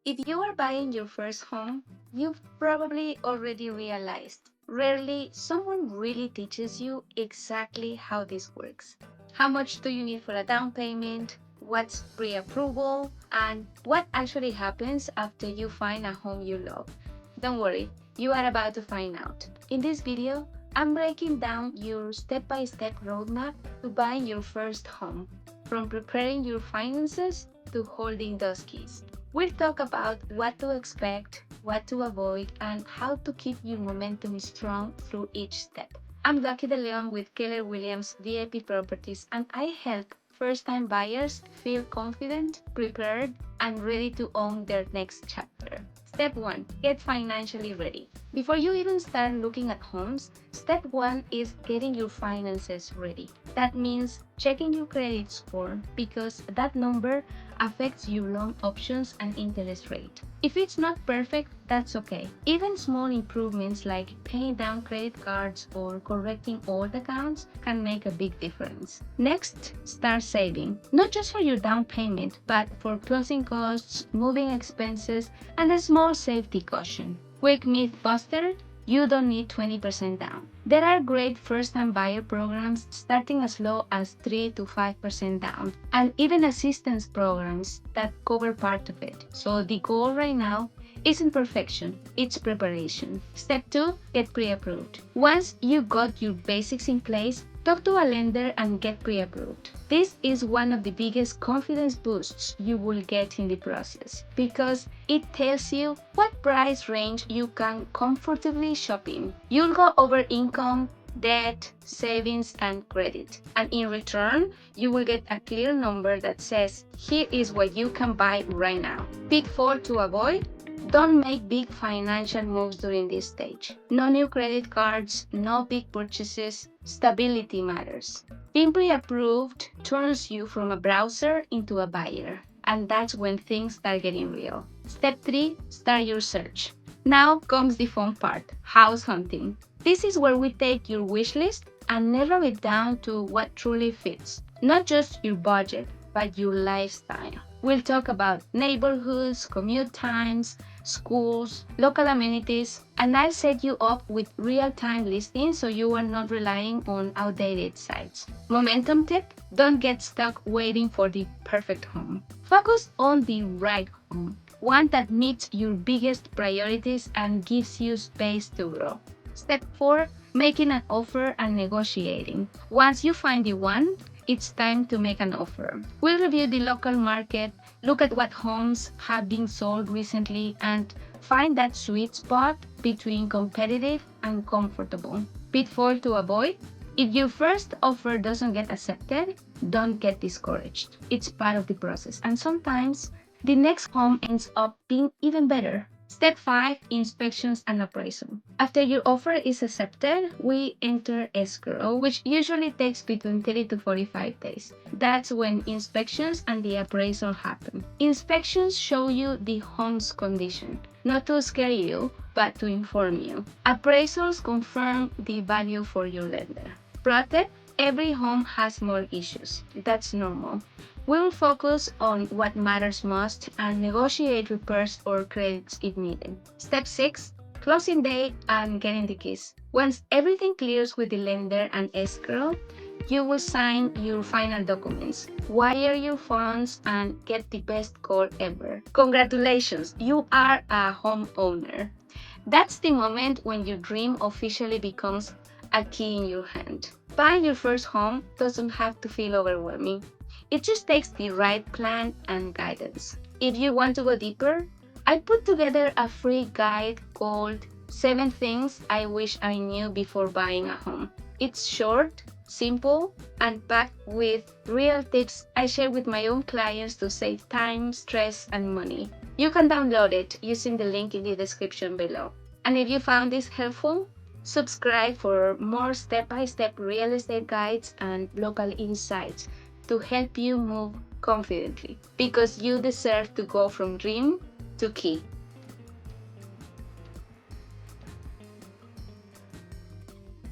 If you are buying your first home, you've probably already realized rarely someone really teaches you exactly how this works. How much do you need for a down payment? What's pre-approval? And what actually happens after you find a home you love? Don't worry, you are about to find out. In this video, I'm breaking down your step-by-step roadmap to buying your first home, from preparing your finances to holding those keys. We'll talk about what to expect, what to avoid, and how to keep your momentum strong through each step. I'm Lucky De Leon with Keller Williams VIP Properties, and I help first-time buyers feel confident, prepared, and ready to own their next chapter. Step 1. Get financially ready. Before you even start looking at homes, step 1 is getting your finances ready. That means checking your credit score because that number affects your loan options and interest rate. If it's not perfect, that's okay. Even small improvements like paying down credit cards or correcting old accounts can make a big difference. Next, start saving. Not just for your down payment, but for closing costs, moving expenses, and a small safety cushion. Quick myth buster: you don't need 20% down. There are great first-time buyer programs starting as low as 3 to 5% down, and even assistance programs that cover part of it. So the goal right now isn't perfection, it's preparation. Step 2, get pre-approved. Once you got your basics in place, talk to a lender and get pre-approved. This is one of the biggest confidence boosts you will get in the process because it tells you what price range you can comfortably shop in. You'll go over income, debt, savings, and credit. And in return, you will get a clear number that says, here is what you can buy right now. Pitfall to avoid: don't make big financial moves during this stage. No new credit cards, no big purchases. Stability matters. Being pre-approved turns you from a browser into a buyer, and that's when things start getting real. Step 3, start your search. Now comes the fun part: house hunting. This is where we take your wish list and narrow it down to what truly fits. Not just your budget, but your lifestyle. We'll talk about neighborhoods, commute times, schools, local amenities, and I'll set you up with real-time listings so you are not relying on outdated sites. Momentum tip: don't get stuck waiting for the perfect home. Focus on the right home, one that meets your biggest priorities and gives you space to grow. Step 4, making an offer and negotiating. Once you find the one, it's time to make an offer. We'll review the local market, look at what homes have been sold recently, and find that sweet spot between competitive and comfortable. Pitfall to avoid: if your first offer doesn't get accepted, don't get discouraged. It's part of the process, and sometimes the next home ends up being even better. Step 5, inspections and appraisal. After your offer is accepted, we enter escrow, which usually takes between 30 to 45 days. That's when inspections and the appraisal happen. Inspections show you the home's condition, not to scare you, but to inform you. Appraisals confirm the value for your lender. Pro tip: every home has more issues. That's normal. We'll focus on what matters most and negotiate repairs or credits if needed. Step 6, closing date and getting the keys. Once everything clears with the lender and escrow, you will sign your final documents, wire your funds, and get the best call ever. Congratulations, you are a homeowner. That's the moment when your dream officially becomes a key in your hand. Buying your first home doesn't have to feel overwhelming. It just takes the right plan and guidance. If you want to go deeper, I put together a free guide called 7 Things I Wish I Knew Before Buying a Home. It's short, simple, and packed with real tips I share with my own clients to save time, stress, and money. You can download it using the link in the description below. And if you found this helpful, subscribe for more step-by-step real estate guides and local insights to help you move confidently, because you deserve to go from dream to key.